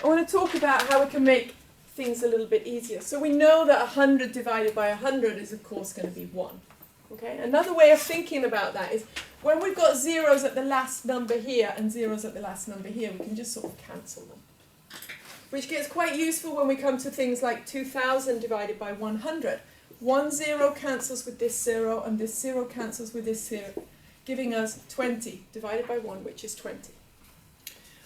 I want to talk about how we can make things a little bit easier. So we know that 100 divided by 100 is of course going to be 1. Okay? Another way of thinking about that is when we've got zeros at the last number here and zeros at the last number here, we can just sort of cancel them. Which gets quite useful when we come to things like 2000 divided by 100. 1 0 cancels with this 0 and this 0 cancels with this 0, giving us 20 divided by 1, which is 20.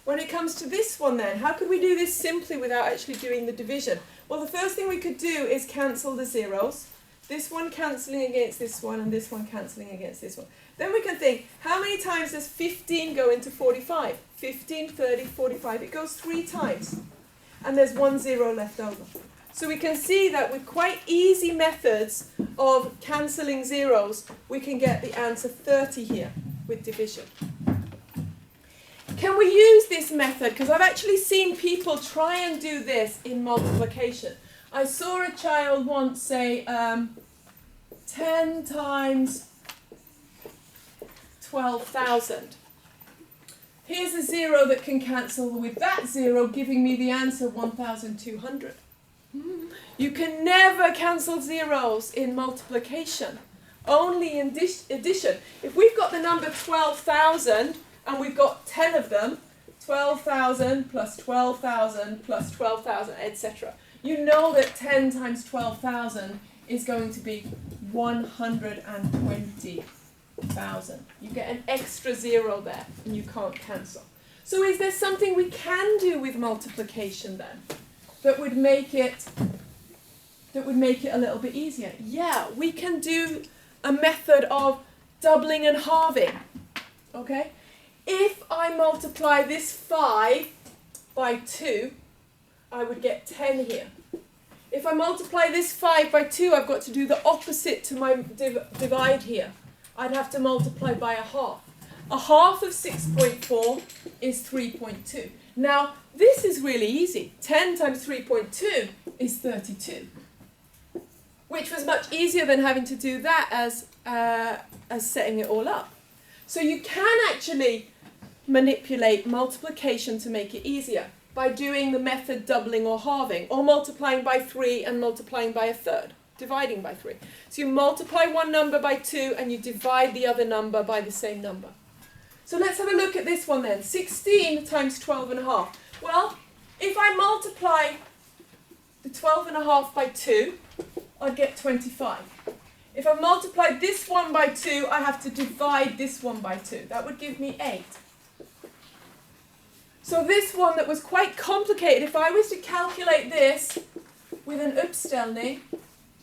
When it comes to this one then, how could we do this simply without actually doing the division? Well, the first thing we could do is cancel the zeros. This one cancelling against this one and this one cancelling against this one. Then we can think, how many times does 15 go into 45? 15, 30, 45. It goes 3 times. And there's 1 0 left over. So we can see that with quite easy methods of cancelling zeros, we can get the answer 30 here with division. Can we use this method? Because I've actually seen people try and do this in multiplication. I saw a child once say 10 times 12,000. Here's a 0 that can cancel with that 0, giving me the answer 1,200. You can never cancel zeros in multiplication, only in addition. If we've got the number 12,000, and we've got 10 of them, 12,000 plus 12,000 plus 12,000, etc. You know that 10 times 12,000 is going to be 120,000. You get an extra 0 there, and you can't cancel. So is there something we can do with multiplication then that would make it a little bit easier? Yeah, we can do a method of doubling and halving. Okay? If I multiply this 5 by 2, I would get 10 here. If I multiply this 5 by 2, I've got to do the opposite to my divide here. I'd have to multiply by a half. A half of 6.4 is 3.2. Now, this is really easy. 10 times 3.2 is 32, which was much easier than having to do that as setting it all up. So you can actually manipulate multiplication to make it easier by doing the method doubling or halving, or multiplying by 3 and multiplying by a third, dividing by 3. So you multiply one number by 2 and you divide the other number by the same number. So let's have a look at this one then. 16 times 12.5. Well, if I multiply the 12.5 by 2, I'd get 25. If I multiply this one by 2, I have to divide this one by 2. That would give me 8. So this one that was quite complicated, if I was to calculate this with an uppställning,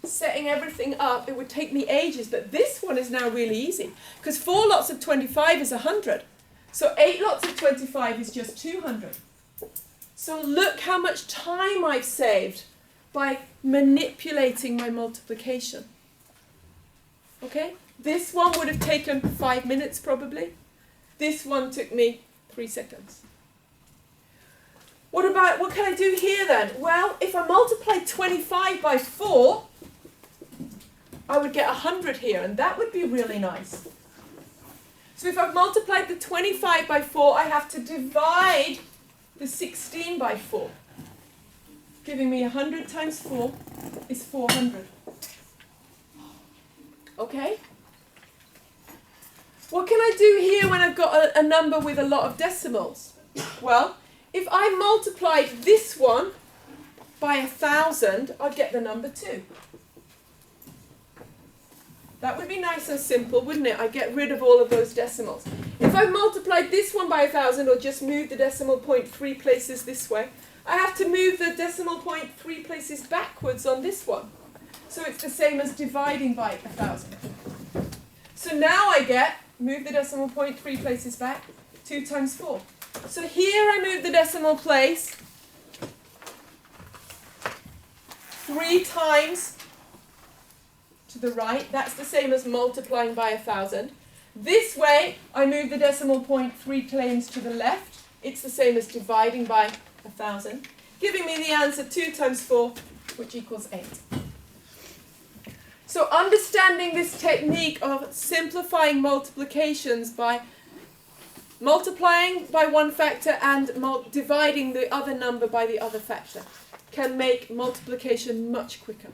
setting everything up, it would take me ages. But this one is now really easy, because 4 lots of 25 is 100. So 8 lots of 25 is just 200. So look how much time I've saved by manipulating my multiplication. Okay? This one would have taken 5 minutes probably. This one took me 3 seconds. What can I do here then? Well, if I multiply 25 by 4, I would get 100 here, and that would be really nice. So if I've multiplied the 25 by 4, I have to divide the 16 by 4, giving me 100 times 4 is 400. Okay? What can I do here when I've got a number with a lot of decimals? Well, if I multiplied this one by 1,000, I'd get the number 2. That would be nice and simple, wouldn't it? I'd get rid of all of those decimals. If I multiplied this one by 1,000, or just moved the decimal point 3 places this way, I have to move the decimal point 3 places backwards on this one. So it's the same as dividing by 1,000. So now I get, move the decimal point 3 places back, 2 times 4. So here I move the decimal place 3 times to the right. That's the same as multiplying by 1,000. This way, I move the decimal point 3 planes to the left. It's the same as dividing by 1,000, giving me the answer 2 times 4, which equals 8. So understanding this technique of simplifying multiplications by multiplying by one factor and dividing the other number by the other factor can make multiplication much quicker.